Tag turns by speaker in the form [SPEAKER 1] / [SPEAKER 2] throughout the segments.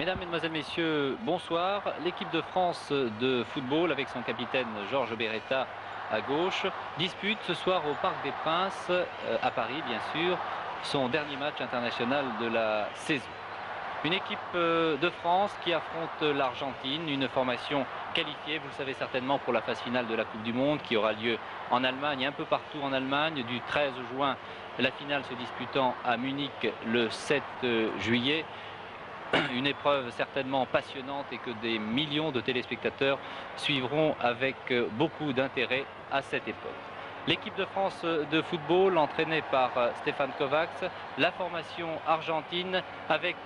[SPEAKER 1] Mesdames, Mesdemoiselles, Messieurs, bonsoir. L'équipe de France de football avec son capitaine Georges Beretta à gauche dispute ce soir au Parc des Princes, à Paris bien sûr, son dernier match international de la saison. Une équipe de France qui affronte l'Argentine, une formation qualifiée, vous le savez certainement, pour la phase finale de la Coupe du Monde qui aura lieu en Allemagne, un peu partout en Allemagne, du 13 juin, la finale se disputant à Munich le 7 juillet. Une épreuve certainement passionnante et que des millions de téléspectateurs suivront avec beaucoup d'intérêt à cette époque. L'équipe de France de football entraînée par Stefan Kovacs, la formation argentine avec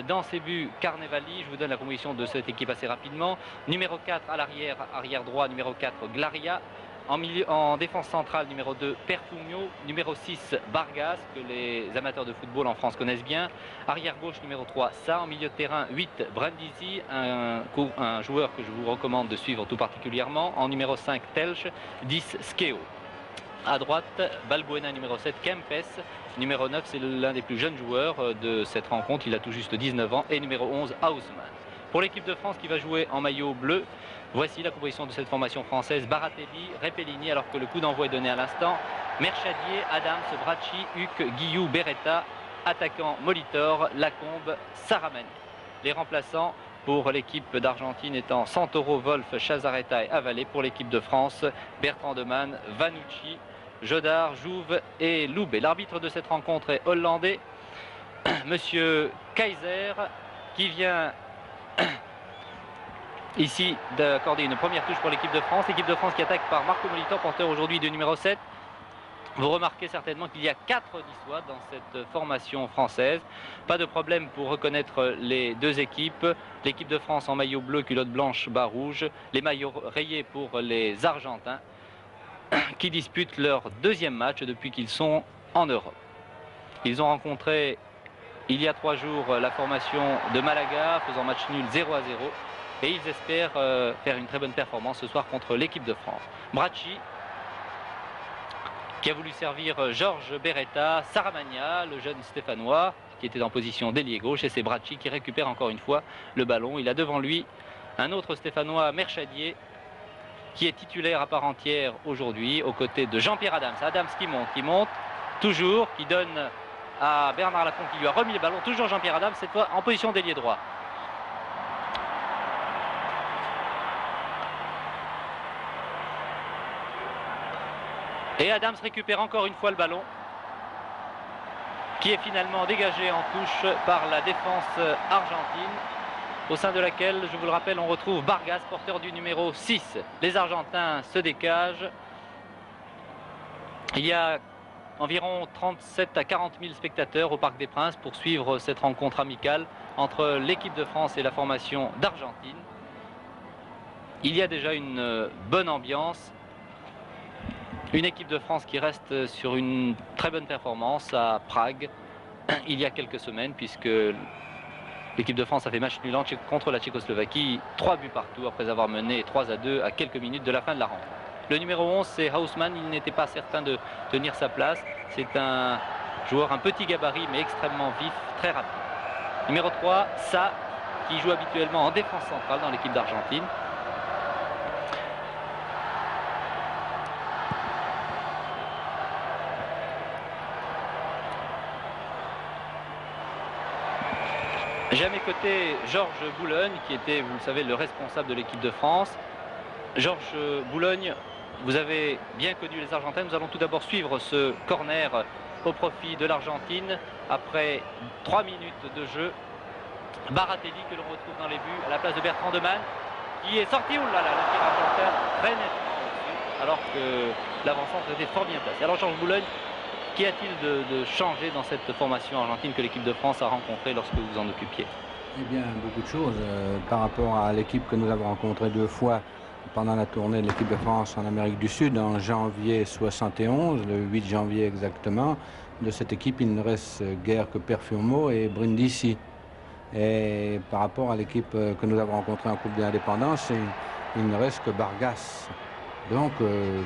[SPEAKER 1] dans ses buts Carnevali, je vous donne la composition de cette équipe assez rapidement, numéro 4 à l'arrière, arrière droit, numéro 4 Glaria, en défense centrale, numéro 2, Perfumio. Numéro 6, Vargas, que les amateurs de football en France connaissent bien. Arrière gauche, numéro 3, Sa. En milieu de terrain, 8, Brindisi, un joueur que je vous recommande de suivre tout particulièrement. En numéro 5, Telch. 10, Skeo. À droite, Balbuena, numéro 7, Kempes. Numéro 9, c'est l'un des plus jeunes joueurs de cette rencontre. Il a tout juste 19 ans. Et numéro 11, Haussmann. Pour l'équipe de France qui va jouer en maillot bleu, voici la composition de cette formation française. Baratelli, Repellini, alors que le coup d'envoi est donné à l'instant. Merchadier, Adams, Bracci, Huc, Guillou, Beretta. Attaquant, Molitor, Lacombe, Saramani. Les remplaçants pour l'équipe d'Argentine étant Santoro, Wolf, Chazaretta et Avalé. Pour l'équipe de France, Bertrand Demann, Vanucci, Jodard, Jouve et Loubet. L'arbitre de cette rencontre est hollandais, Monsieur Kaiser, qui vient ici d'accorder une première touche pour l'équipe de France. L'équipe de France qui attaque par Marco Molitor, porteur aujourd'hui du numéro 7. Vous remarquez certainement qu'il y a 4 niçois dans cette formation française. Pas de problème pour reconnaître les deux équipes. L'équipe de France en maillot bleu, culotte blanche, bas rouge. Les maillots rayés pour les Argentins qui disputent leur deuxième match depuis qu'ils sont en Europe. Ils ont rencontré il y a 3 jours la formation de Malaga, faisant match nul 0-0. Et ils espèrent faire une très bonne performance ce soir contre l'équipe de France. Bracci, qui a voulu servir Georges Beretta, Saramagna, le jeune Stéphanois, qui était en position d'ailier gauche, et c'est Bracci qui récupère encore une fois le ballon. Il a devant lui un autre Stéphanois, Merchadier, qui est titulaire à part entière aujourd'hui, aux côtés de Jean-Pierre Adams. Adams qui monte, toujours, qui donne à Bernard Lacombe, qui lui a remis le ballon, toujours Jean-Pierre Adams, cette fois en position d'ailier droit. Et Adams récupère encore une fois le ballon, qui est finalement dégagé en touche par la défense argentine, au sein de laquelle, je vous le rappelle, on retrouve Vargas, porteur du numéro 6. Les Argentins se dégagent. Il y a environ 37 à 40 000 spectateurs au Parc des Princes pour suivre cette rencontre amicale entre l'équipe de France et la formation d'Argentine. Il y a déjà une bonne ambiance. Une équipe de France qui reste sur une très bonne performance à Prague il y a quelques semaines, puisque l'équipe de France a fait match nul contre la Tchécoslovaquie, 3 buts partout après avoir mené 3-2 à quelques minutes de la fin de la rencontre. Le numéro 11, c'est Haussmann. Il n'était pas certain de tenir sa place. C'est un joueur, un petit gabarit, mais extrêmement vif, très rapide. Numéro 3, Sa, qui joue habituellement en défense centrale dans l'équipe d'Argentine. J'ai à mes côtés Georges Boulogne, qui était, vous le savez, le responsable de l'équipe de France. Georges Boulogne, vous avez bien connu les Argentins. Nous allons tout d'abord suivre ce corner au profit de l'Argentine. Après 3 minutes de jeu, Baratelli, que l'on retrouve dans les buts, à la place de Bertrand Demann, qui est sorti, oh là là, le tir argentin très nettement au-dessus, alors que l'avant-centre était fort bien placé. Alors Georges Boulogne, qu'y a-t-il de changé dans cette formation argentine que l'équipe de France a rencontrée lorsque vous en occupiez?
[SPEAKER 2] Eh bien, beaucoup de choses par rapport à l'équipe que nous avons rencontrée 2 fois pendant la tournée de l'équipe de France en Amérique du Sud en janvier 71, le 8 janvier exactement. De cette équipe, il ne reste guère que Perfummo et Brindisi. Et par rapport à l'équipe que nous avons rencontrée en Coupe de l'Indépendance, il ne reste que Vargas. Donc,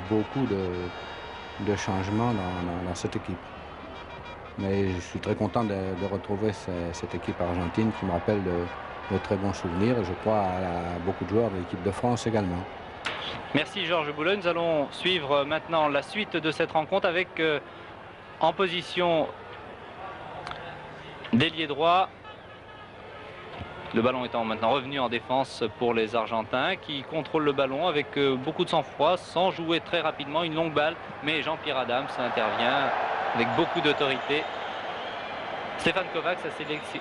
[SPEAKER 2] beaucoup de changements dans cette équipe. Mais je suis très content de retrouver cette équipe argentine qui me rappelle de très bons souvenirs et je crois à beaucoup de joueurs de l'équipe de France également.
[SPEAKER 1] Merci Georges Boulleux. Nous allons suivre maintenant la suite de cette rencontre avec en position d'ailier droit. Le ballon étant maintenant revenu en défense pour les Argentins qui contrôlent le ballon avec beaucoup de sang-froid, sans jouer très rapidement, une longue balle. Mais Jean-Pierre Adams intervient avec beaucoup d'autorité. Stéphane Kovacs a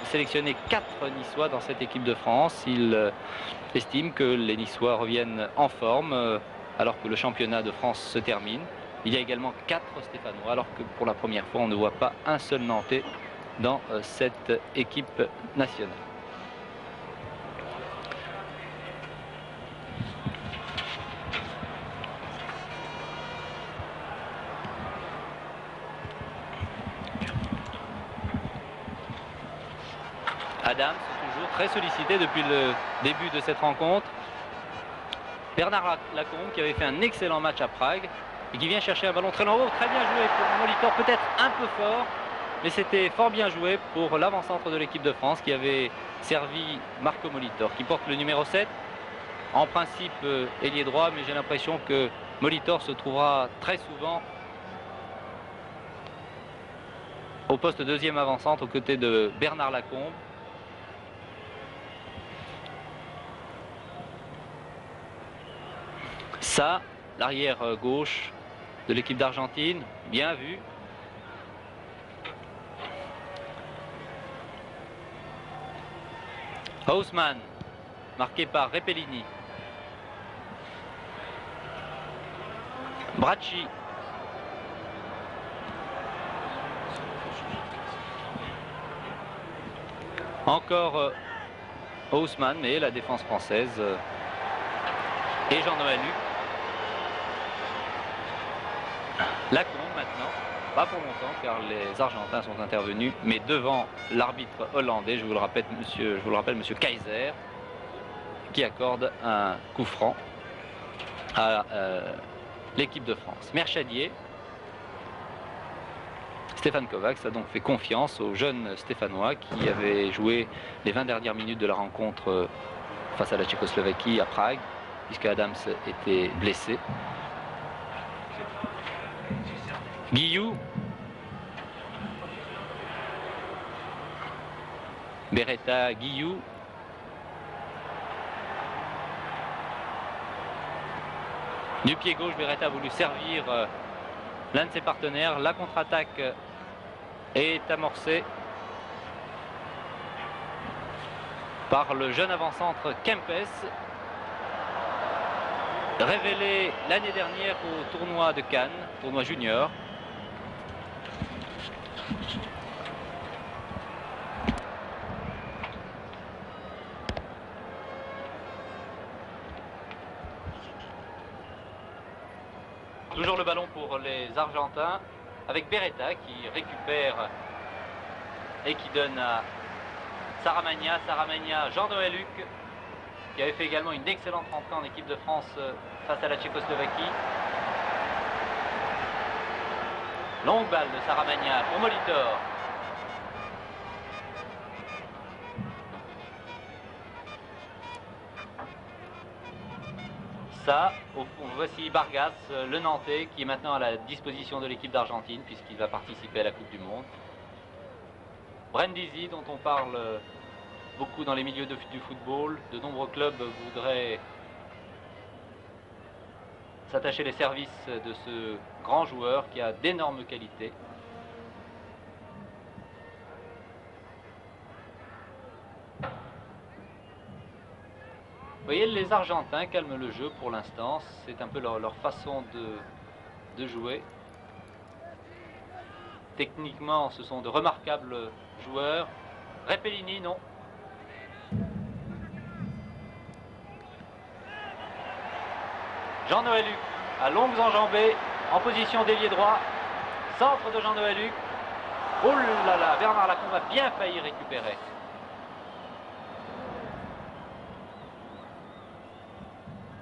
[SPEAKER 1] sélectionné 4 Niçois dans cette équipe de France. Il estime que les Niçois reviennent en forme alors que le championnat de France se termine. Il y a également 4 Stéphanois alors que pour la première fois on ne voit pas un seul Nantais dans cette équipe nationale. Adams, toujours très sollicité depuis le début de cette rencontre. Bernard Lacombe qui avait fait un excellent match à Prague et qui vient chercher un ballon très long. Très bien joué pour Molitor, peut-être un peu fort, mais c'était fort bien joué pour l'avant-centre de l'équipe de France qui avait servi Marco Molitor, qui porte le numéro 7. En principe, ailier droit, mais j'ai l'impression que Molitor se trouvera très souvent au poste deuxième avant-centre aux côtés de Bernard Lacombe. Ça, l'arrière gauche de l'équipe d'Argentine, bien vu. Haussmann, marqué par Repellini. Bracci. Encore Haussmann, mais la défense française et Jean-Noël Luc. Lacombe maintenant, pas pour longtemps car les Argentins sont intervenus, mais devant l'arbitre hollandais, je vous le rappelle, monsieur Kaiser, qui accorde un coup franc à l'équipe de France. Merchadier, Stéphane Kovacs a donc fait confiance au jeune Stéphanois qui avait joué les 20 dernières minutes de la rencontre face à la Tchécoslovaquie à Prague, puisque Adams était blessé. Guillou, Beretta, Guillou, du pied gauche, Beretta a voulu servir l'un de ses partenaires. La contre-attaque est amorcée par le jeune avant-centre Kempes, révélé l'année dernière au tournoi de Cannes, tournoi junior. Toujours le ballon pour les Argentins avec Beretta qui récupère et qui donne à Saramagna. Saramagna, Jean-Noël Luc qui avait fait également une excellente rentrée en équipe de France face à la Tchécoslovaquie. Longue balle de Saramagna pour Molitor. Ça, au fond, voici Vargas, le Nantais, qui est maintenant à la disposition de l'équipe d'Argentine, puisqu'il va participer à la Coupe du Monde. Brindisi, dont on parle beaucoup dans les milieux du football. De nombreux clubs voudraient s'attacher les services de ce grand joueur qui a d'énormes qualités. Vous voyez, les Argentins calment le jeu pour l'instant. C'est un peu leur façon de jouer. Techniquement, ce sont de remarquables joueurs. Repellini, non. Jean-Noël Luc, à longues enjambées, en position d'ailier droit. Centre de Jean-Noël Luc. Oh là là, Bernard Lacombe a bien failli récupérer.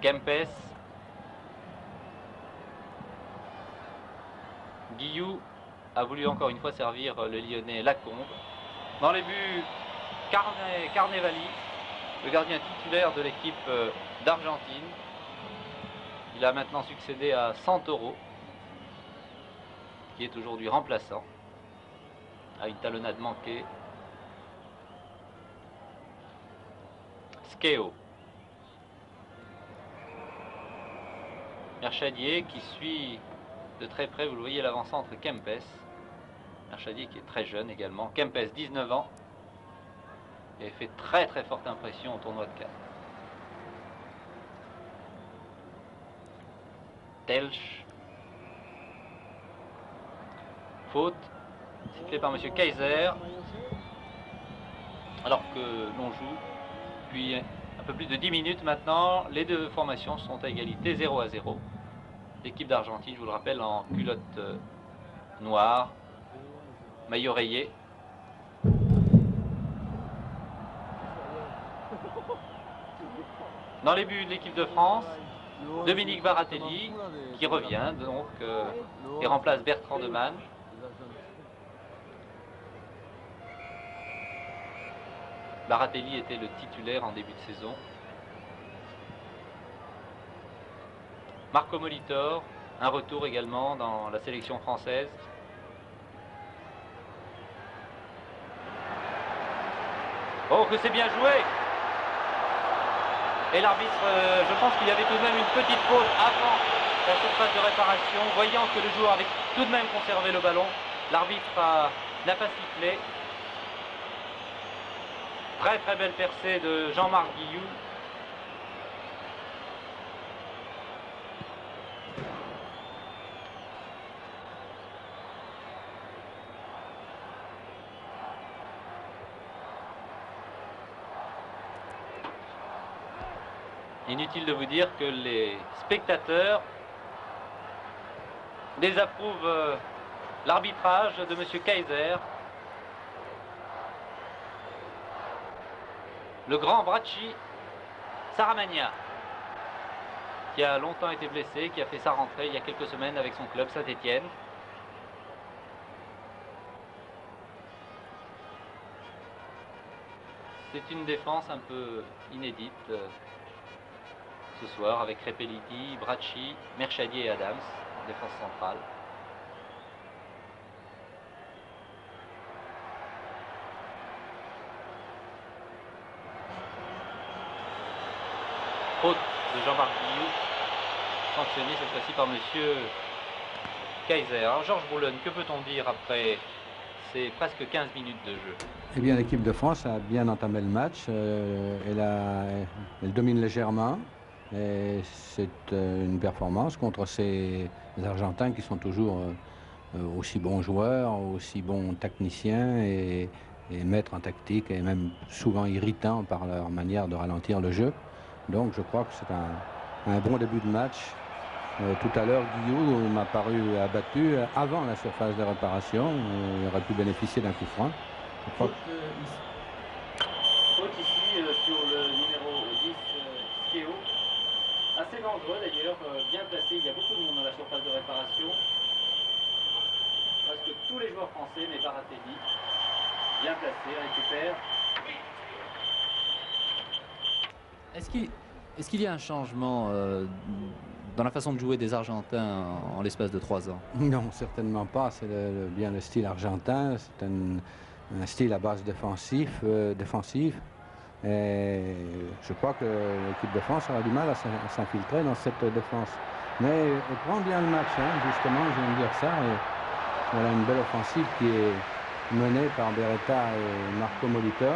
[SPEAKER 1] Kempes. Guillou a voulu encore une fois servir le Lyonnais Lacombe. Dans les buts, Carnevali. le gardien titulaire de l'équipe d'Argentine. Il a maintenant succédé à Santoro, qui est aujourd'hui remplaçant, à une talonnade manquée. Skeo. Merchadier qui suit de très près, vous le voyez, l'avant-centre Kempes. Merchadier qui est très jeune également. Kempes, 19 ans. Et fait très très forte impression au tournoi de Cannes. Telch. Faute. Sifflée par M. Kaiser. Alors que l'on joue depuis un peu plus de 10 minutes maintenant. Les deux formations sont à égalité, 0-0. L'équipe d'Argentine, je vous le rappelle, en culotte noire, maillot rayé. Dans les buts de l'équipe de France, Dominique Baratelli qui revient donc et remplace Bertrand de Man. Baratelli était le titulaire en début de saison. Marco Molitor, un retour également dans la sélection française. Oh, que c'est bien joué! Et l'arbitre, je pense qu'il y avait tout de même une petite faute avant la surface de réparation. Voyant que le joueur avait tout de même conservé le ballon, l'arbitre n'a pas sifflé. Très très belle percée de Jean-Marc Guillou. Inutile de vous dire que les spectateurs désapprouvent l'arbitrage de M. Kaiser. Le grand Bracci Saramagna, qui a longtemps été blessé, qui a fait sa rentrée il y a quelques semaines avec son club Saint-Étienne. C'est une défense un peu inédite ce soir avec Repelliti, Bracci, Merchadier et Adams, défense centrale. Faute de Jean-Marc Guillou, sanctionné cette fois-ci par M. Kaiser. Alors Georges Boulogne, que peut-on dire après ces presque 15 minutes de jeu?
[SPEAKER 2] Eh bien, l'équipe de France a bien entamé le match. Elle domine légèrement. Et c'est une performance contre ces Argentins qui sont toujours aussi bons joueurs, aussi bons techniciens et maîtres en tactique et même souvent irritants par leur manière de ralentir le jeu. Donc je crois que c'est un bon début de match. Tout à l'heure, Guillou m'a paru abattu avant la surface de réparation. Il aurait pu bénéficier d'un coup franc.
[SPEAKER 1] Faute ici sur le numéro 10, Skeo. Assez dangereux d'ailleurs, bien placé. Il y a beaucoup de monde dans la surface de réparation. Parce que tous les joueurs français, mais Baratelli, bien placé, récupère.
[SPEAKER 3] Est-ce qu'il y a un changement dans la façon de jouer des Argentins en l'espace de 3 ans?
[SPEAKER 2] Non, certainement pas. C'est bien le style argentin. C'est un style à base défensive. Et je crois que l'équipe de France aura du mal à s'infiltrer dans cette défense. Mais elle prend bien le match, hein, justement, je viens de dire ça. Et voilà une belle offensive qui est menée par Beretta et Marco Molitor.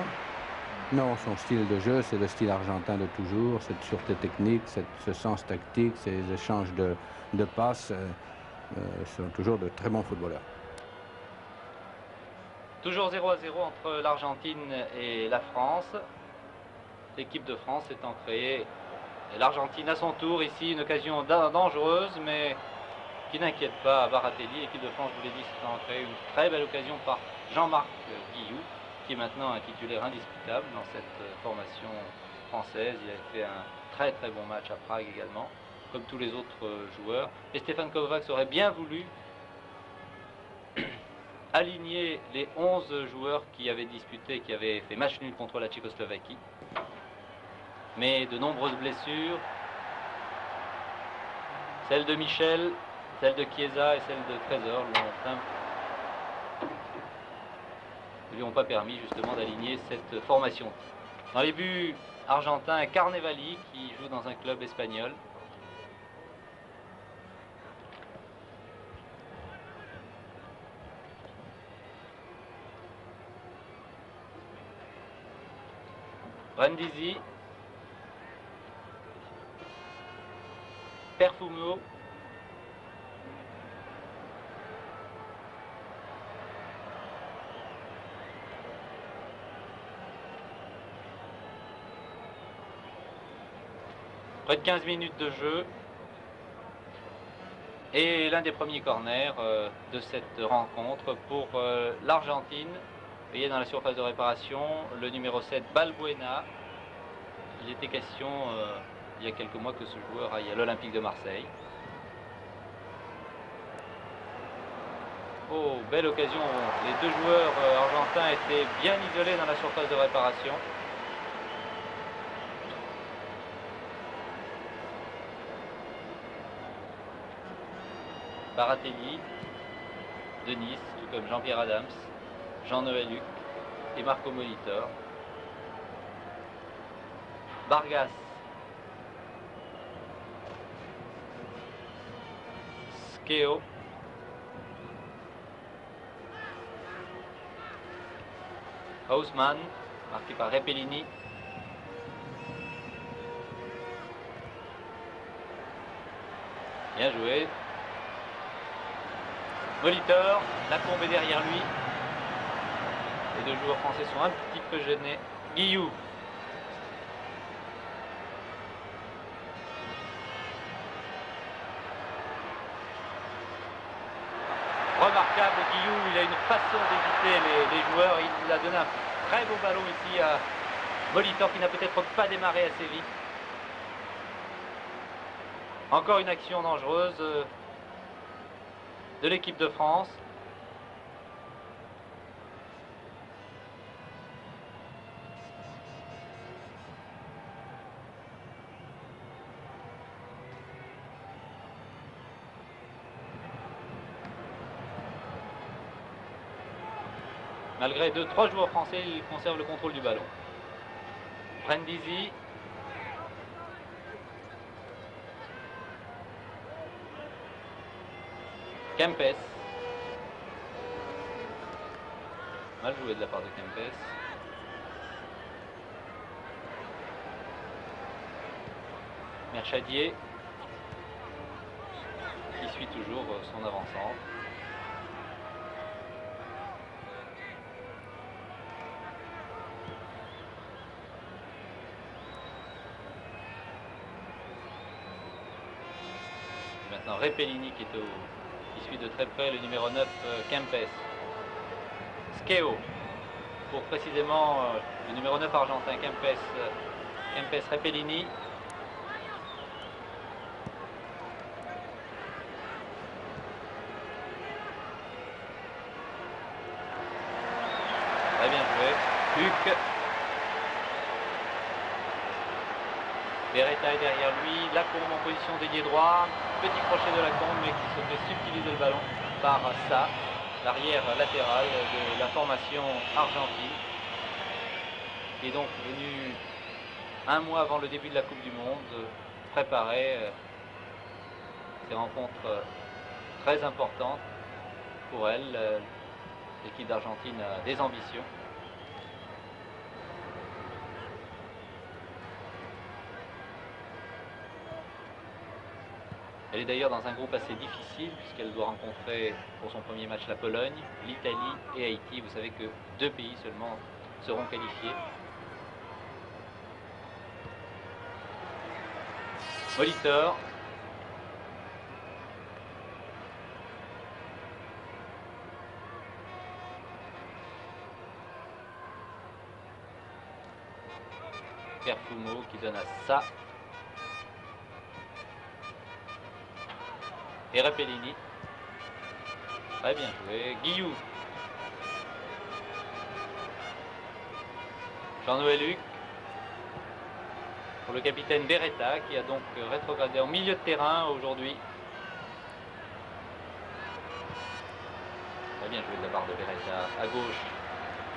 [SPEAKER 2] Non, son style de jeu, c'est le style argentin de toujours, cette sûreté technique, ce sens tactique, ces échanges de passes sont toujours de très bons footballeurs.
[SPEAKER 1] Toujours 0-0 entre l'Argentine et la France. L'équipe de France étant créée, l'Argentine à son tour, ici une occasion dangereuse, mais qui n'inquiète pas Baratelli. L'équipe de France, je vous l'ai dit, s'étant créée une très belle occasion par Jean-Marc Guillou, qui est maintenant un titulaire indiscutable dans cette formation française. Il a fait un très très bon match à Prague également, comme tous les autres joueurs. Et Stefan Kovacs aurait bien voulu aligner les 11 joueurs qui avaient disputé, qui avaient fait match nul contre la Tchécoslovaquie. mais de nombreuses blessures. Celle de Michel, celle de Chiesa et celle de Trésor ne lui ont pas permis justement d'aligner cette formation. Dans les buts argentins, Carnevali qui joue dans un club espagnol. Brindisi, Perfumo, près de 15 minutes de jeu et l'un des premiers corners de cette rencontre pour l'Argentine. Vous voyez dans la surface de réparation le numéro 7 Balbuena. Il était question il y a quelques mois que ce joueur aille à l'Olympique de Marseille. Oh, belle occasion. Les deux joueurs argentins étaient bien isolés dans la surface de réparation. Baratelli de Nice, tout comme Jean-Pierre Adams, Jean-Noël Luc et Marco Molitor. Vargas, Skeo, Haussmann, marqué par Repellini. Bien joué. Molitor, Lacombe est derrière lui. Les deux joueurs français sont un petit peu gênés. Guillou. Remarquable Guillou, il a une façon d'éviter les joueurs. Il a donné un très beau ballon ici à Molitor qui n'a peut-être pas démarré assez vite. Encore une action dangereuse de l'équipe de France. Malgré 2-3 joueurs français, ils conservent le contrôle du ballon. Brindisi. Kempes. Mal joué de la part de Kempes. Merchadier. Qui suit toujours son avant-centre. Maintenant Repellini qui suit de très près le numéro 9 Kempes. Skeo pour précisément le numéro 9 argentin Kempes Repellini. Très bien joué. Huc. Beretta est derrière lui, Lacombe en position d'ailier droit, petit crochet de Lacombe mais qui se fait subtiliser le ballon par ça, l'arrière latéral de la formation argentine, qui est donc venu un mois avant le début de la Coupe du Monde préparer ces rencontres très importantes pour elle. L'équipe d'Argentine a des ambitions. Elle est d'ailleurs dans un groupe assez difficile puisqu'elle doit rencontrer pour son premier match la Pologne, l'Italie et Haïti. Vous savez que 2 pays seulement seront qualifiés. Molitor. Perfumo qui donne à ça. Et Repellini. Très bien joué. Guillou. Jean-Noël Luc. pour le capitaine Beretta qui a donc rétrogradé en milieu de terrain aujourd'hui. Très bien joué de la part de Beretta. À gauche,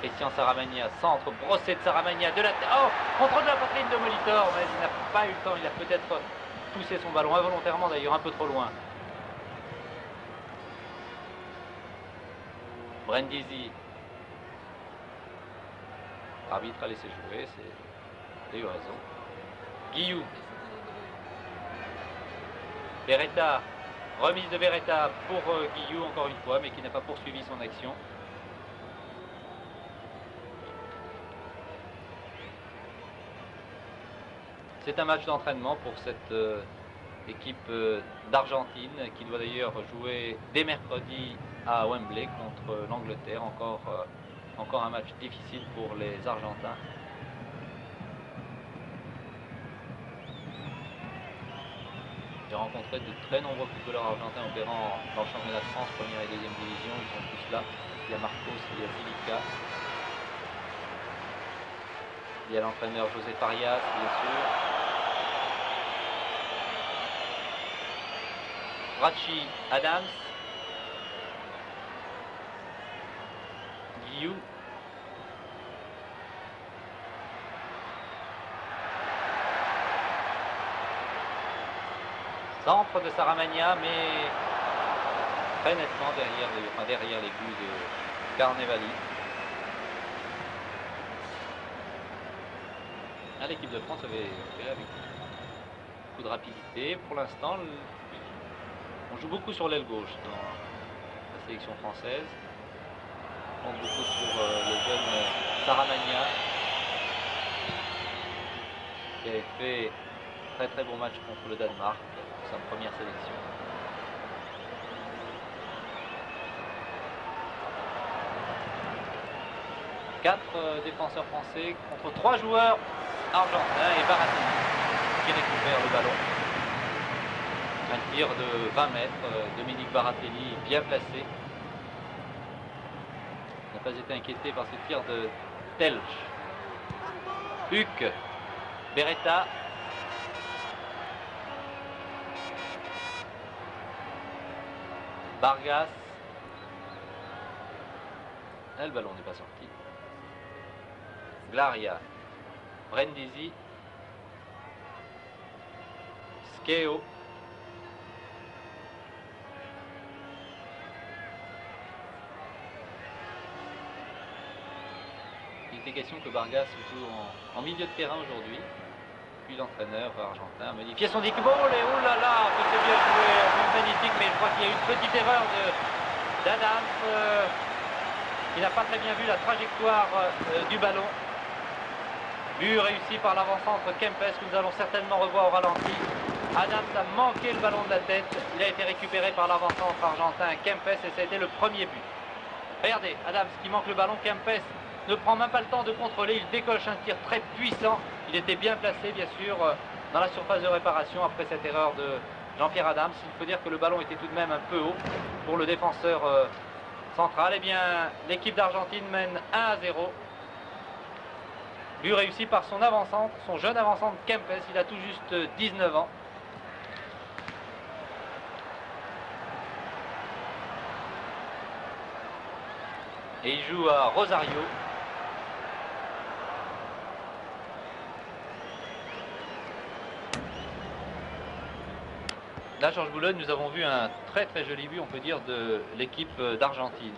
[SPEAKER 1] Christian Saramagna, centre, brossé de Saramagna, de la tête. Oh, contrôle de la poitrine de Molitor, mais il n'a pas eu le temps, il a peut-être poussé son ballon, involontairement d'ailleurs, un peu trop loin. Brindisi. L'arbitre a laissé jouer, il a eu raison. Guillou. Beretta. Remise de Beretta pour Guillou encore une fois, mais qui n'a pas poursuivi son action. C'est un match d'entraînement pour cette équipe d'Argentine qui doit d'ailleurs jouer dès mercredi à Wembley contre l'Angleterre. Encore un match difficile pour les Argentins. J'ai rencontré de très nombreux footballeurs argentins opérant dans le championnat de France, première et deuxième division. Ils sont tous là. Il y a Marcos, il y a Zilica. Il y a l'entraîneur José Farias, bien sûr. Rachi Adams. Guillou. Centre de Saramagna, mais très nettement derrière les buts de Carnevali. L'équipe de France avait fait avec beaucoup de rapidité. Pour l'instant, on joue beaucoup sur l'aile gauche dans la sélection française. On compte beaucoup sur le jeune Saramagna, qui avait fait un très bon match contre le Danemark, sa première sélection. Quatre défenseurs français contre 3 joueurs argentins et Baratini qui récupère le ballon. Un tir de 20 mètres, Dominique Baratelli bien placé. N'a pas été inquiété par ce tir de Telch. Huck, Beretta. Vargas. Et le ballon n'est pas sorti. Glaria. Brindisi. Skeo. Il était question que Vargas joue en milieu de terrain aujourd'hui. Puis l'entraîneur argentin a modifié son kickball et oh là là, que c'est bien joué, magnifique, mais je crois qu'il y a eu une petite erreur d'Adams qui n'a pas très bien vu la trajectoire du ballon. But réussi par l'avant-centre Kempes que nous allons certainement revoir au ralenti. Adams a manqué le ballon de la tête, il a été récupéré par l'avant-centre argentin Kempes et ça a été le premier but. Regardez, Adams qui manque le ballon, Kempes ne prend même pas le temps de contrôler, il décoche un tir très puissant. Il était bien placé, bien sûr, dans la surface de réparation après cette erreur de Jean-Pierre Adams. Il faut dire que le ballon était tout de même un peu haut pour le défenseur central. Eh bien, l'équipe d'Argentine mène 1-0. But réussi par son avant-centre, son jeune avant-centre Kempes. Il a tout juste 19 ans. Et il joue à Rosario. Là, Georges Boulogne, nous avons vu un très très joli but, on peut dire, de l'équipe d'Argentine.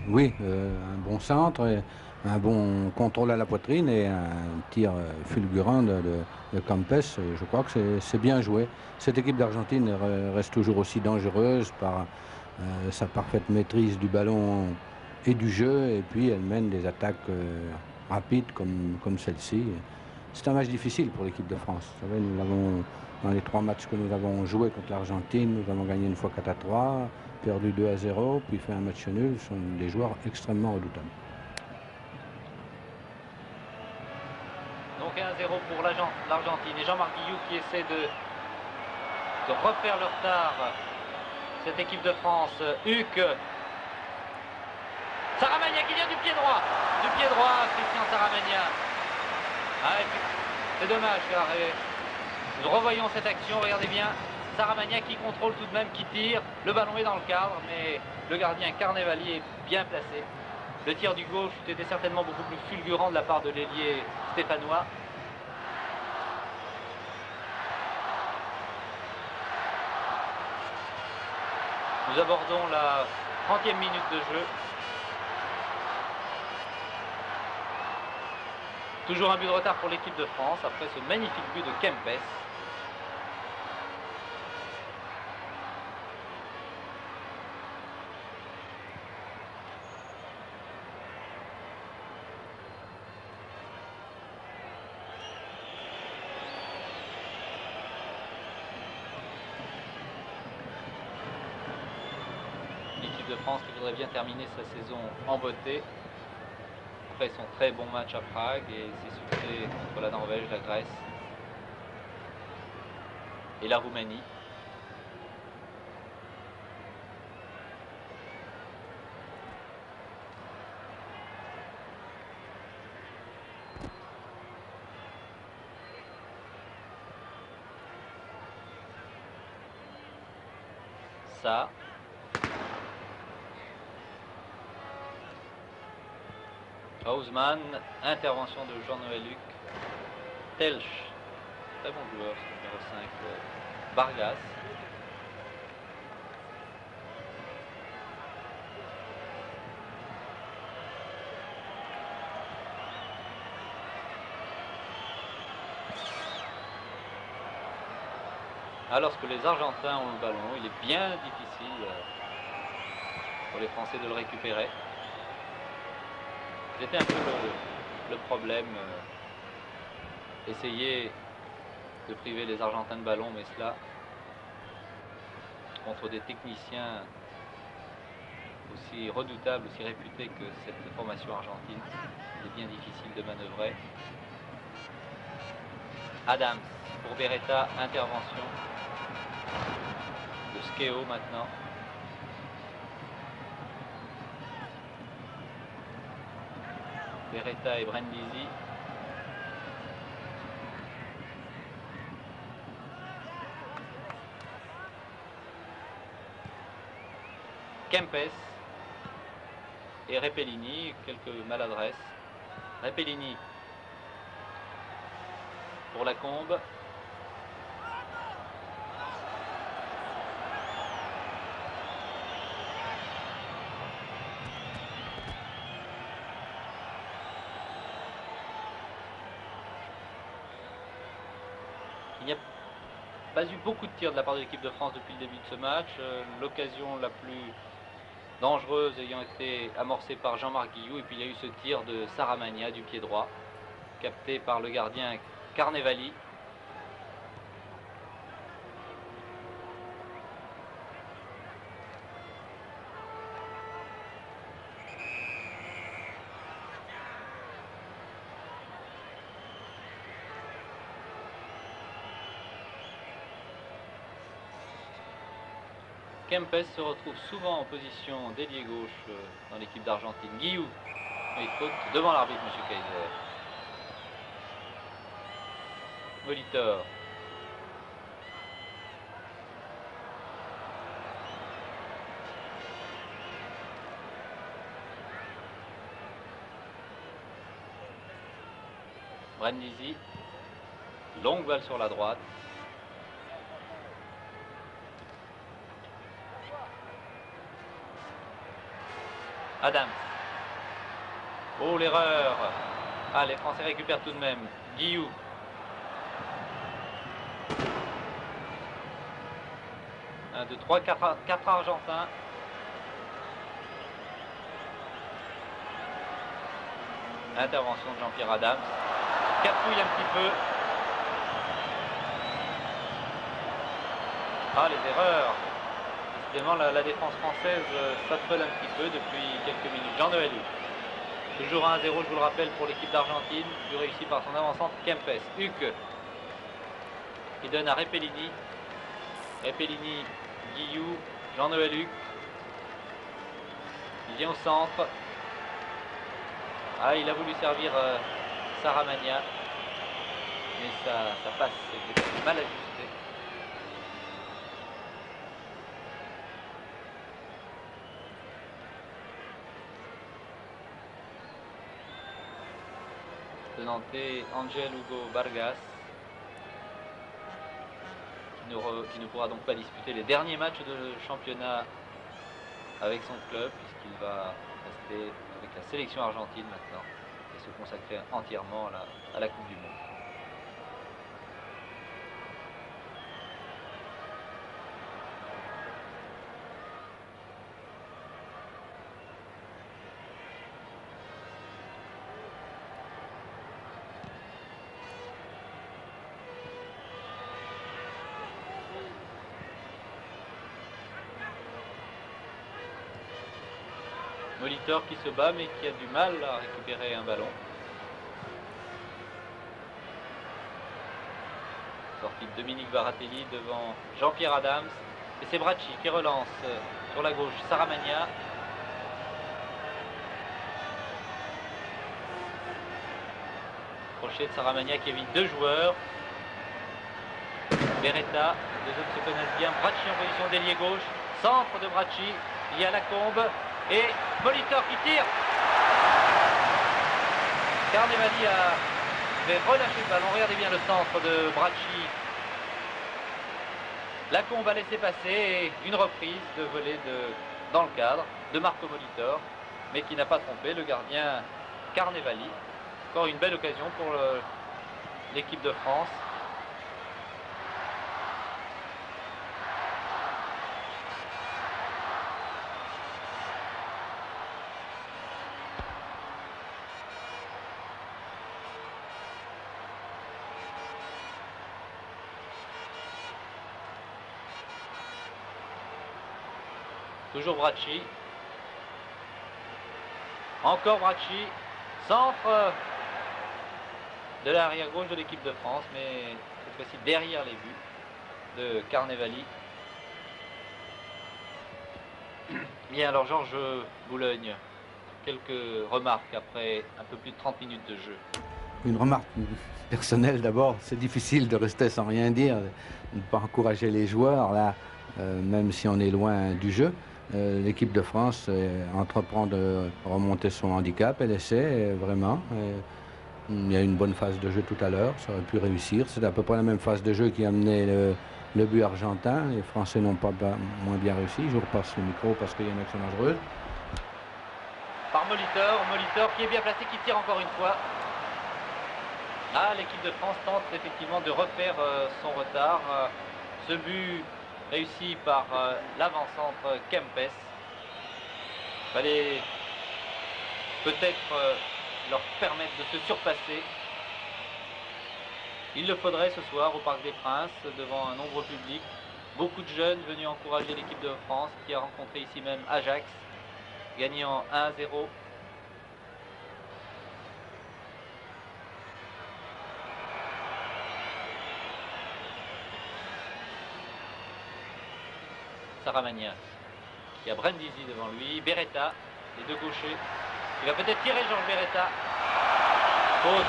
[SPEAKER 2] Oui, un bon centre, et un bon contrôle à la poitrine et un tir fulgurant de Kempes. Je crois que c'est bien joué. Cette équipe d'Argentine reste toujours aussi dangereuse par sa parfaite maîtrise du ballon et du jeu, et puis elle mène des attaques rapides comme celle-ci. C'est un match difficile pour l'équipe de France. Vous savez, nous l'avons dans les 3 matchs que nous avons joués contre l'Argentine, nous avons gagné une fois 4-3, perdu 2-0, puis fait un match nul. Ce sont des joueurs extrêmement redoutables.
[SPEAKER 1] Donc 1-0 pour l'Argentine et Jean-Marc Guillou qui essaie de refaire le retard. Cette équipe de France, Huck. Saramagna qui vient du pied droit. Du pied droit, Christian Saramagna. C'est dommage car nous revoyons cette action, regardez bien. Saramagna qui contrôle tout de même, qui tire. Le ballon est dans le cadre, mais le gardien Carnevali est bien placé. Le tir du gauche était certainement beaucoup plus fulgurant de la part de l'ailier stéphanois. Nous abordons la 30e minute de jeu. Toujours un but de retard pour l'équipe de France après ce magnifique but de Kempes. L'équipe de France qui voudrait bien terminer sa saison en beauté après son très bon match à Prague et ses succès contre la Norvège, la Grèce et la Roumanie. Ça. Haussmann, intervention de Jean-Noël Luc. Telch, très bon joueur, ce numéro 5, Vargas. Alors que les Argentins ont le ballon, il est bien difficile pour les Français de le récupérer. C'était un peu le problème, essayer de priver les Argentins de ballon, mais cela, contre des techniciens aussi redoutables, aussi réputés que cette formation argentine, il est bien difficile de manœuvrer. Adams pour Beretta, intervention de Skeo maintenant. Beretta et Brindisi. Kempes et Repellini, quelques maladresses. Repellini pour la Combe. Il n'y a pas eu beaucoup de tirs de la part de l'équipe de France depuis le début de ce match. L'occasion la plus dangereuse ayant été amorcée par Jean-Marc Guillou. Et puis il y a eu ce tir de Saramagna du pied droit, capté par le gardien Carnevali. Kempes se retrouve souvent en position d'ailier gauche dans l'équipe d'Argentine. Guillou, et faute devant l'arbitre, M. Kaiser. Molitor. Brindisi. Longue balle sur la droite. Adams. Oh, l'erreur. Ah, les Français récupèrent tout de même. Guillou. Un, deux, trois, quatre Argentins. Intervention de Jean-Pierre Adams. Capouille un petit peu. Ah, les erreurs. Décidément, la défense française s'affole un petit peu depuis quelques minutes. Jean-Noël Luc. Toujours 1-0, je vous le rappelle, pour l'équipe d'Argentine, plus réussi par son avançante Kempes. Huc, qui donne à Repellini. Repellini, Guillou, Jean-Noël Luc. Il vient au centre. Ah, il a voulu servir Saramagna. mais ça passe, c'est mal ajusté. Le Nantais Angel Hugo Vargas qui ne pourra donc pas disputer les derniers matchs de championnat avec son club puisqu'il va rester avec la sélection argentine maintenant et se consacrer entièrement à la Coupe du Monde. Molitor qui se bat mais qui a du mal à récupérer un ballon. Sortie de Dominique Baratelli devant Jean-Pierre Adams. Et c'est Bracci qui relance sur la gauche Saramagna. Crochet de Saramagna qui évite deux joueurs. Beretta, les autres se connaissent bien. Bracci en position d'ailier gauche. Centre de Bracci. Il y a Lacombe. Et Molitor qui tire. Carnevali avait relâché le ballon. Regardez bien le centre de Bracci. Lacombe a laissé passer et une reprise de volée dans le cadre de Marco Molitor, mais qui n'a pas trompé le gardien Carnevali. Encore une belle occasion pour l'équipe de France. Toujours Bracci. Encore Bracci. Centre de l'arrière gauche de l'équipe de France, mais cette fois-ci derrière les buts de Carnevali. Bien, alors Georges Boulogne, quelques remarques après un peu plus de 30 minutes de jeu.
[SPEAKER 2] Une remarque personnelle d'abord, c'est difficile de rester sans rien dire, de ne pas encourager les joueurs, là, même si on est loin du jeu. L'équipe de France entreprend de remonter son handicap, elle essaie vraiment. Il y a une bonne phase de jeu tout à l'heure, ça aurait pu réussir. C'est à peu près la même phase de jeu qui a amené le but argentin. Les Français n'ont pas moins bien réussi. Je repasse le micro parce qu'il y a une action dangereuse.
[SPEAKER 1] Par Molitor qui est bien placé, qui tire encore une fois. Ah, l'équipe de France tente effectivement de refaire son retard. Ce but réussi par l'avant-centre Kempes. Il fallait peut-être leur permettre de se surpasser. Il le faudrait ce soir au Parc des Princes, devant un nombre public. Beaucoup de jeunes venus encourager l'équipe de France qui a rencontré ici même Ajax, gagnant 1-0. Saramagna qui a Brindisi devant lui, Beretta, les deux gauchers. Il va peut-être tirer Georges Beretta. Faute.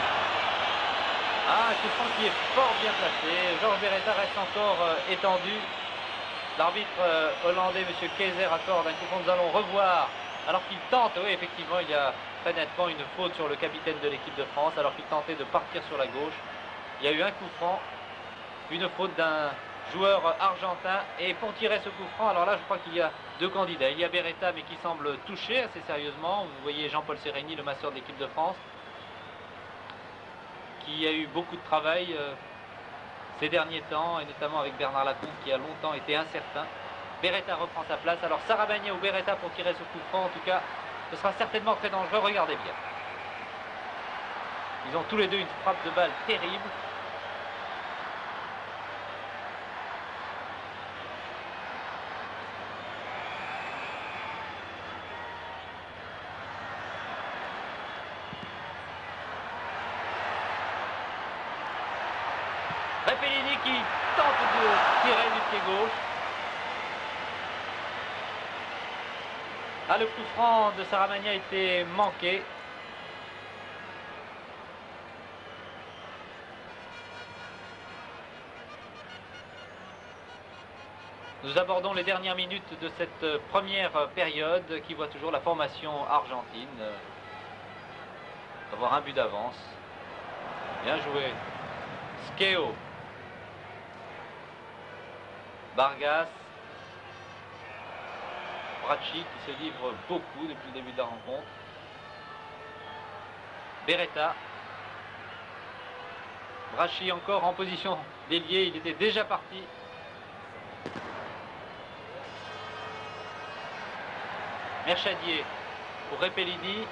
[SPEAKER 1] Ah, un coup franc qui est fort bien placé. Georges Beretta reste encore étendu. L'arbitre hollandais, M. Keizer, accorde un coup franc. Nous allons revoir. Alors qu'il tente, oui, effectivement, il y a très nettement une faute sur le capitaine de l'équipe de France, alors qu'il tentait de partir sur la gauche. Il y a eu un coup franc, une faute d'un joueur argentin, et pour tirer ce coup franc, alors là je crois qu'il y a deux candidats. Il y a Beretta mais qui semble toucher assez sérieusement. Vous voyez Jean-Paul Sereni, le masseur de l'équipe de France, qui a eu beaucoup de travail ces derniers temps, et notamment avec Bernard Lacombe qui a longtemps été incertain. Beretta reprend sa place. Alors Saramagna ou Beretta pour tirer ce coup franc, en tout cas ce sera certainement très dangereux. Regardez bien, ils ont tous les deux une frappe de balle terrible. Repellini qui tente de tirer du pied gauche. Ah, le coup franc de Saramagna a été manqué. Nous abordons les dernières minutes de cette première période qui voit toujours la formation argentine avoir un but d'avance. Bien joué. Skeo. Vargas. Bracci qui se livre beaucoup depuis le début de la rencontre. Beretta. Bracci encore en position d'ailier, il était déjà parti. Merchadier pour Repellini.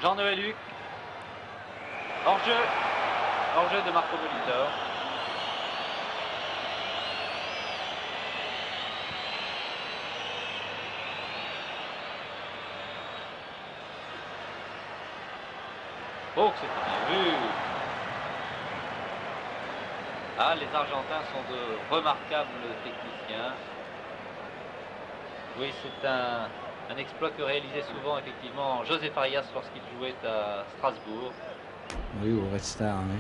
[SPEAKER 1] Jean-Noël Huc. Hors-jeu. Hors-jeu de Marco Molitor. Oh, que c'est bien vu. Ah, les Argentins sont de remarquables techniciens. Oui, c'est un exploit que réalisait souvent effectivement José Farias lorsqu'il jouait à Strasbourg.
[SPEAKER 2] Oui, au Red Star, oui.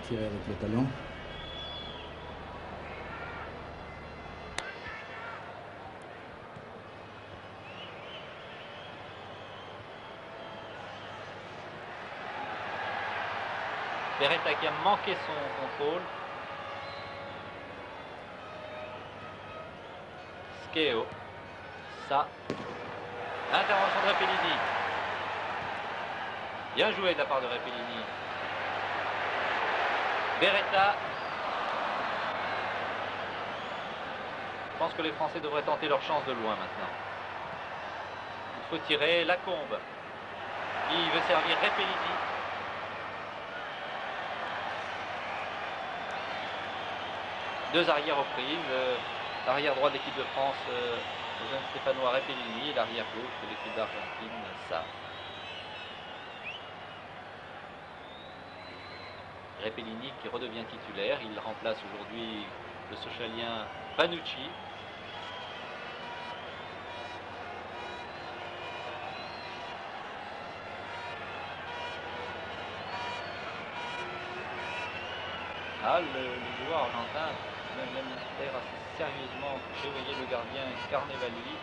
[SPEAKER 2] Tirer avec le talon.
[SPEAKER 1] Beretta qui a manqué son contrôle. Skeo. Ça. Intervention de Repellini. Bien joué de la part de Repellini. Beretta. Je pense que les Français devraient tenter leur chance de loin maintenant. Il faut tirer Lacombe. Il veut servir Repellini. Deux arrières reprises. L'arrière droit de l'équipe de France, le jeune Stéphanois Repellini, l'arrière gauche de l'équipe d'Argentine, ça. Repellini qui redevient titulaire, il remplace aujourd'hui le socialien Panucci. Ah, le joueur argentin même assez sérieusement touché. Vous voyez le gardien Carnevali.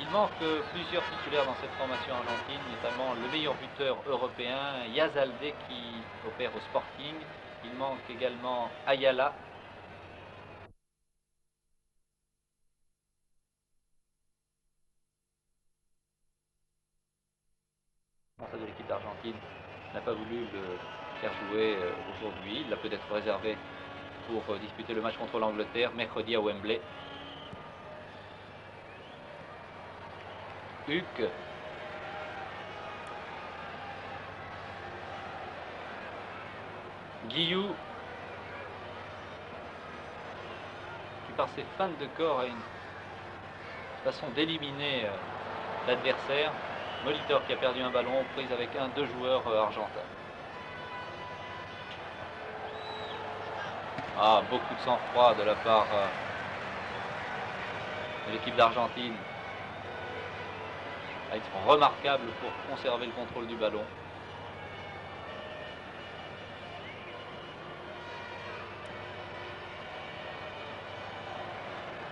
[SPEAKER 1] Il manque plusieurs titulaires dans cette formation argentine, notamment le meilleur buteur européen, Yazalde, qui opère au Sporting. Il manque également Ayala. De l'équipe d'Argentine n'a pas voulu le faire jouer aujourd'hui. Il l'a peut-être réservé pour disputer le match contre l'Angleterre mercredi à Wembley. Huc. Guillou. Qui par ses feintes de corps a une façon d'éliminer l'adversaire. Molitor qui a perdu un ballon, prise avec deux joueurs argentins. Ah, beaucoup de sang-froid de la part de l'équipe d'Argentine. Ah, ils sont remarquables pour conserver le contrôle du ballon.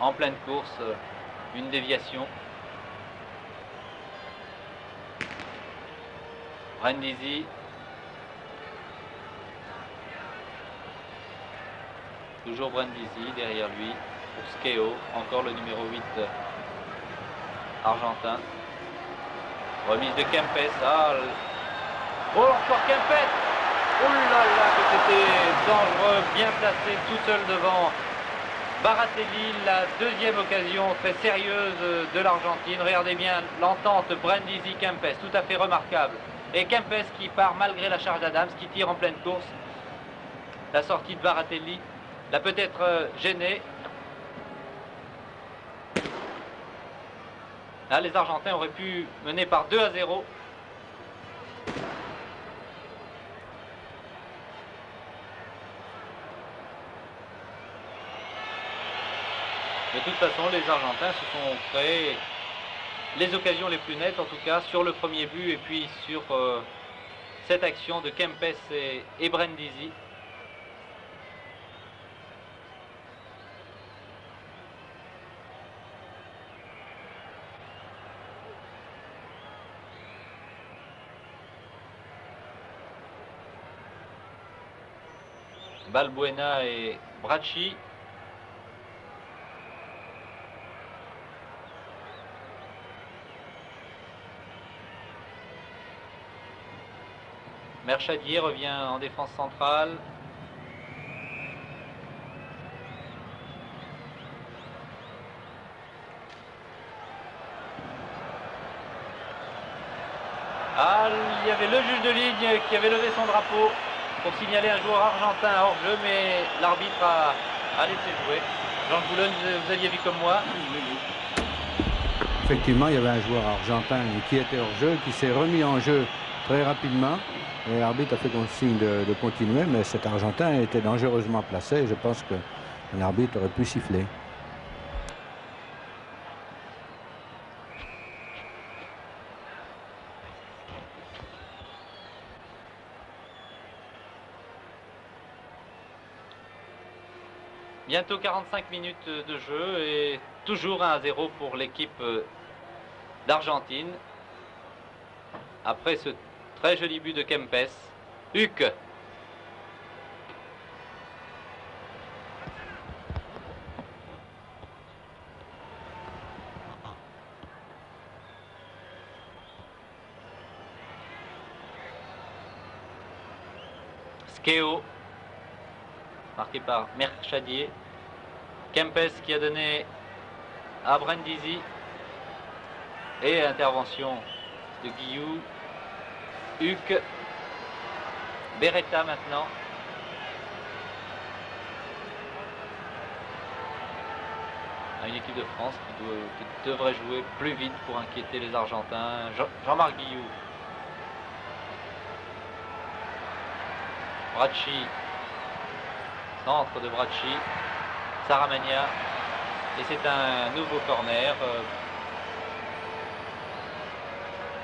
[SPEAKER 1] En pleine course, une déviation. Brindisi. Toujours Brindisi derrière lui. Pour Skeo, encore le numéro 8 argentin. Remise de Kempes. Ah, oh, encore Kempes. Oh là là, que c'était dangereux, bien placé, tout seul devant Baratelli. La deuxième occasion très sérieuse de l'Argentine. Regardez bien l'entente Brindisi-Kempes, tout à fait remarquable. Et Kempes qui part malgré la charge d'Adams, qui tire en pleine course. La sortie de Baratelli l'a peut-être gêné. Là, les Argentins auraient pu mener par 2-0. De toute façon, les Argentins se sont créés les occasions les plus nettes, en tout cas, sur le premier but et puis sur cette action de Kempes et Brindisi. Balbuena et Bracci. Merchadier revient en défense centrale. Ah, il y avait le juge de ligne qui avait levé son drapeau pour signaler un joueur argentin hors jeu, mais l'arbitre a laissé jouer. Jean Boulogne, vous aviez vu comme moi?
[SPEAKER 2] Effectivement, il y avait un joueur argentin qui était hors jeu, qui s'est remis en jeu très rapidement. Et l'arbitre a fait consigne de continuer, mais cet argentin était dangereusement placé. Et je pense que l'arbitre aurait pu siffler.
[SPEAKER 1] Bientôt 45 minutes de jeu et toujours 1-0 pour l'équipe d'Argentine. Après ce très joli but de Kempes. Huck. Skeo. Marqué par Merchadier. Kempes qui a donné à Brindisi. Et intervention de Guillou. Huck. Beretta maintenant. Une équipe de France qui devrait jouer plus vite pour inquiéter les Argentins. Jean-Marc Guillou. Bracci. Centre de Bracci. Saramagna. Et c'est un nouveau corner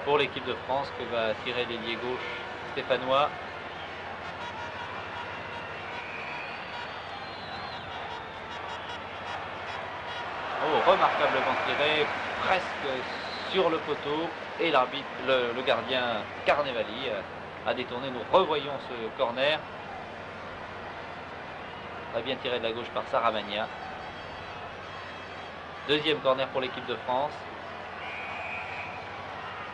[SPEAKER 1] pour l'équipe de France que va tirer l'ailier gauche stéphanois. Oh, remarquablement tiré, presque sur le poteau. Et l'arbitre, le gardien Carnevali a détourné. Nous revoyons ce corner. Très bien tiré de la gauche par Saramagna. Deuxième corner pour l'équipe de France.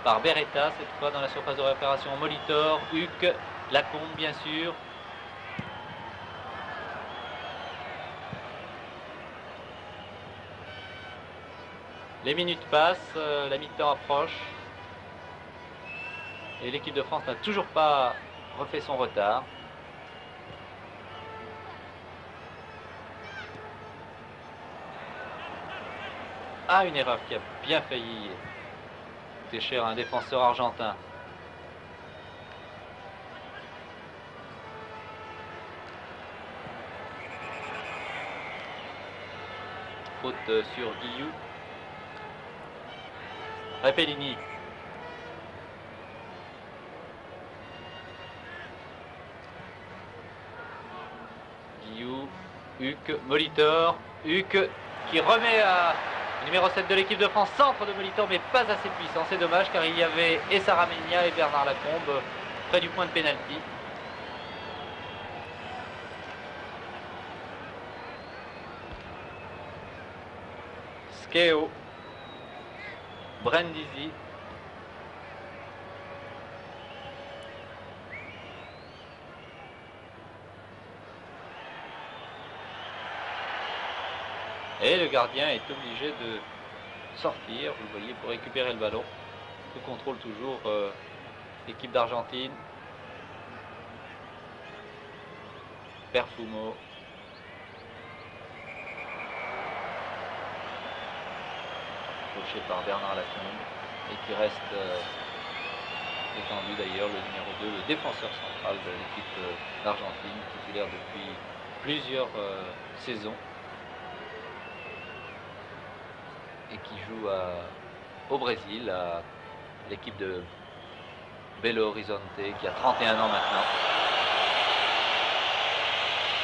[SPEAKER 1] Par Beretta, cette fois dans la surface de réparation. Molitor, Huck, Lacombe bien sûr. Les minutes passent, la mi-temps approche. Et l'équipe de France n'a toujours pas refait son retard. Ah, une erreur qui a bien failli coûter cher à un défenseur argentin. Faute sur Guillou. Repellini. Guillou. Huck. Molitor. Huck qui remet à numéro 7 de l'équipe de France. Centre de Molitor, mais pas assez puissant. C'est dommage car il y avait et Saramagna et Bernard Lacombe près du point de pénalty. Skeo. Brindisi. Et le gardien est obligé de sortir, vous le voyez, pour récupérer le ballon. Tout contrôle toujours l'équipe d'Argentine. Perfumo. Coché par Bernard Lacombe. Et qui reste détendu d'ailleurs, le numéro 2, le défenseur central de l'équipe d'Argentine, titulaire depuis plusieurs saisons. Et qui joue au Brésil, à l'équipe de Belo Horizonte, qui a 31 ans maintenant.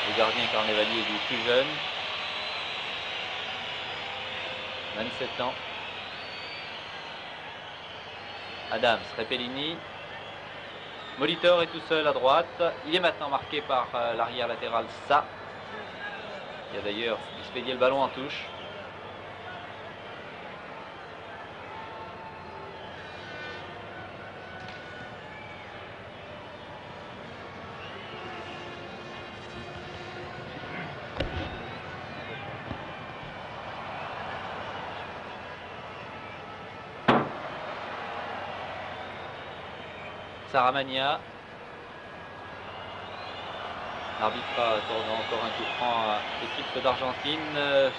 [SPEAKER 1] Le gardien Carnevali est du plus jeune. 27 ans. Adams, Repellini. Molitor est tout seul à droite. Il est maintenant marqué par l'arrière latéral Sa. Il a d'ailleurs expédié le ballon en touche. Saramagna. L'arbitre accorde encore un coup franc à l'équipe d'Argentine.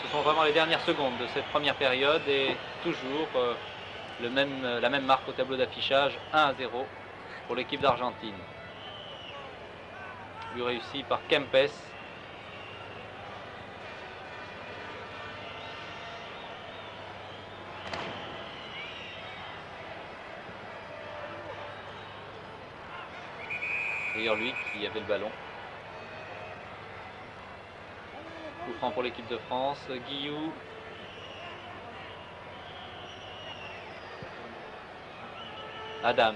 [SPEAKER 1] Ce sont vraiment les dernières secondes de cette première période et toujours la même marque au tableau d'affichage, 1-0 pour l'équipe d'Argentine. But réussi par Kempes. D'ailleurs lui qui avait le ballon. Coup franc pour l'équipe de France. Guillou. Adams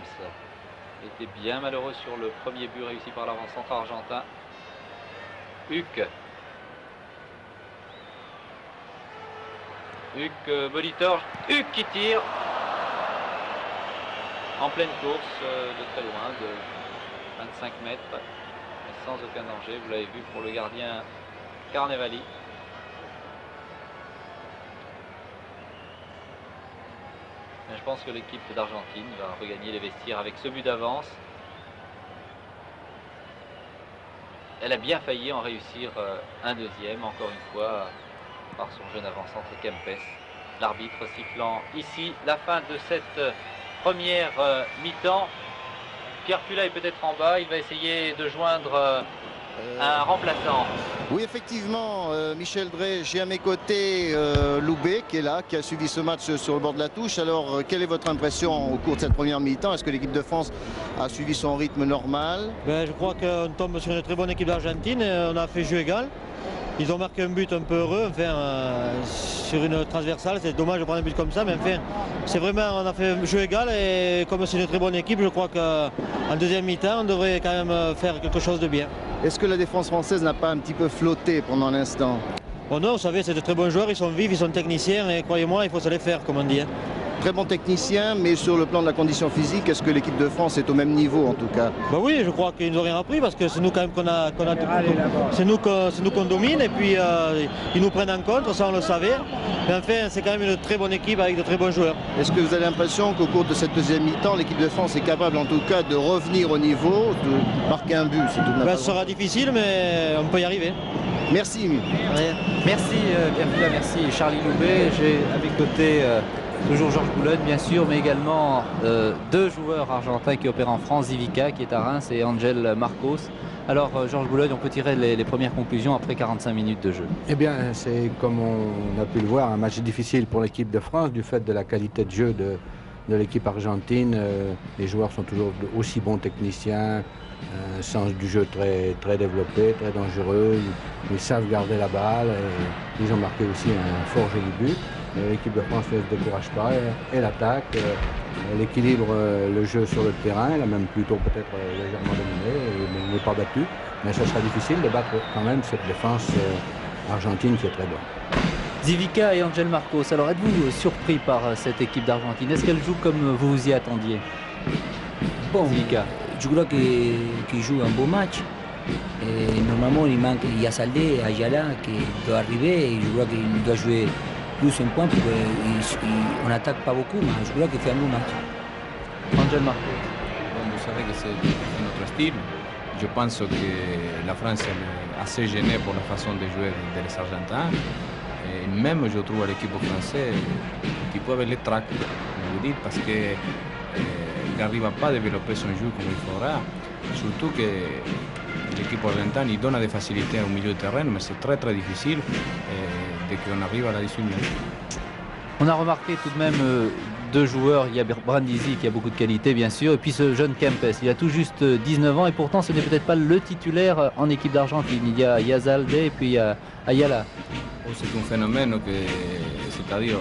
[SPEAKER 1] était bien malheureux sur le premier but réussi par l'avant-centre argentin. Huck. Molitor. Huck qui tire. En pleine course de très loin, de 25 mètres, mais sans aucun danger. Vous l'avez vu pour le gardien Carnevali. Mais je pense que l'équipe d'Argentine va regagner les vestiaires avec ce but d'avance. Elle a bien failli en réussir un deuxième, encore une fois, par son jeune avant-centre Kempes. L'arbitre sifflant ici la fin de cette première mi-temps. Pierre Pula est peut-être en bas, il va essayer de joindre un remplaçant.
[SPEAKER 4] Oui, effectivement, Michel Drey, j'ai à mes côtés Loubet qui est là, qui a suivi ce match sur le bord de la touche. Alors, quelle est votre impression au cours de cette première mi-temps? Est-ce que l'équipe de France a suivi son rythme normal?
[SPEAKER 5] Je crois qu'on tombe sur une très bonne équipe d'Argentine. On a fait jeu égal. Ils ont marqué un but un peu heureux, enfin, sur une transversale. C'est dommage de prendre un but comme ça, mais enfin, c'est vraiment, on a fait jeu égal et comme c'est une très bonne équipe, je crois qu'en deuxième mi-temps, on devrait quand même faire quelque chose de bien.
[SPEAKER 4] Est-ce que la défense française n'a pas un petit peu flotté pendant l'instant?
[SPEAKER 5] Bon non, vous savez, c'est de très bons joueurs, ils sont vifs, ils sont techniciens et croyez-moi, il faut se les faire, comme on dit.
[SPEAKER 4] Très bon technicien, mais sur le plan de la condition physique, est-ce que l'équipe de France est au même niveau en tout cas?
[SPEAKER 5] Oui, je crois qu'ils nous ont rien appris parce que c'est nous quand même c'est nous qu'on domine et puis ils nous prennent en compte, ça on le savait. Mais enfin, c'est quand même une très bonne équipe avec de très bons joueurs.
[SPEAKER 4] Est-ce que vous avez l'impression qu'au cours de cette deuxième mi-temps, l'équipe de France est capable en tout cas de revenir au niveau, de marquer un but?
[SPEAKER 5] Ce sera difficile, mais on peut y arriver.
[SPEAKER 4] Merci.
[SPEAKER 3] Merci Pierre Pula, merci Charlie Loubet. J'ai à mes côtés toujours Georges Boulogne bien sûr, mais également deux joueurs argentins qui opèrent en France, Zivica qui est à Reims et Angel Marcos. Alors Georges Boulogne, on peut tirer les premières conclusions après 45 minutes de jeu.
[SPEAKER 2] Eh bien, c'est comme on a pu le voir, un match difficile pour l'équipe de France du fait de la qualité de jeu de l'équipe argentine. Les joueurs sont toujours aussi bons techniciens, un sens du jeu très, très développé, très dangereux. Ils savent garder la balle et ils ont marqué aussi un fort joli but. L'équipe de France ne se décourage pas et l'attaque, elle équilibre le jeu sur le terrain, elle a même plutôt peut-être légèrement dominé, elle n'est pas battue, mais ce sera difficile de battre quand même cette défense argentine qui est très bonne.
[SPEAKER 3] Zivica et Angel Marcos, alors êtes-vous surpris par cette équipe d'Argentine? Est-ce qu'elle joue comme vous vous y attendiez?
[SPEAKER 6] Bon,
[SPEAKER 3] Zivica.
[SPEAKER 6] je crois qu'il joue un beau match. Et normalement, il y a Saldé, Ayala qui doit arriver et je crois qu'il doit jouer plus un point parce qu'on n'attaque pas beaucoup, mais je crois qu'il fait un bon match.
[SPEAKER 3] Angel Marcos.
[SPEAKER 7] Bon, vous savez que c'est notre style. Je pense que la France est assez gênée pour la façon de jouer des Argentins. Et même, je trouve, l'équipe française qui peut avoir les tracts, vous dites, parce qu'elle n'arrive pas à développer son jeu comme il faudra. Surtout que l'équipe argentine il donne des facilités au milieu de terrain, mais c'est très très difficile dès qu'on arrive à la 18 minutes.
[SPEAKER 3] On a remarqué tout de même deux joueurs. Il y a Brindisi qui a beaucoup de qualité bien sûr, et puis ce jeune Kempes. Il a tout juste 19 ans et pourtant ce n'est peut-être pas le titulaire en équipe d'Argentine. Il y a Yazalde et puis il y a Ayala.
[SPEAKER 7] C'est un phénomène que, c'est-à-dire,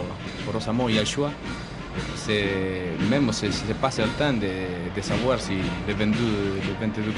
[SPEAKER 7] heureusement, il y a le choix. Même si ce n'est pas certain de savoir si les 22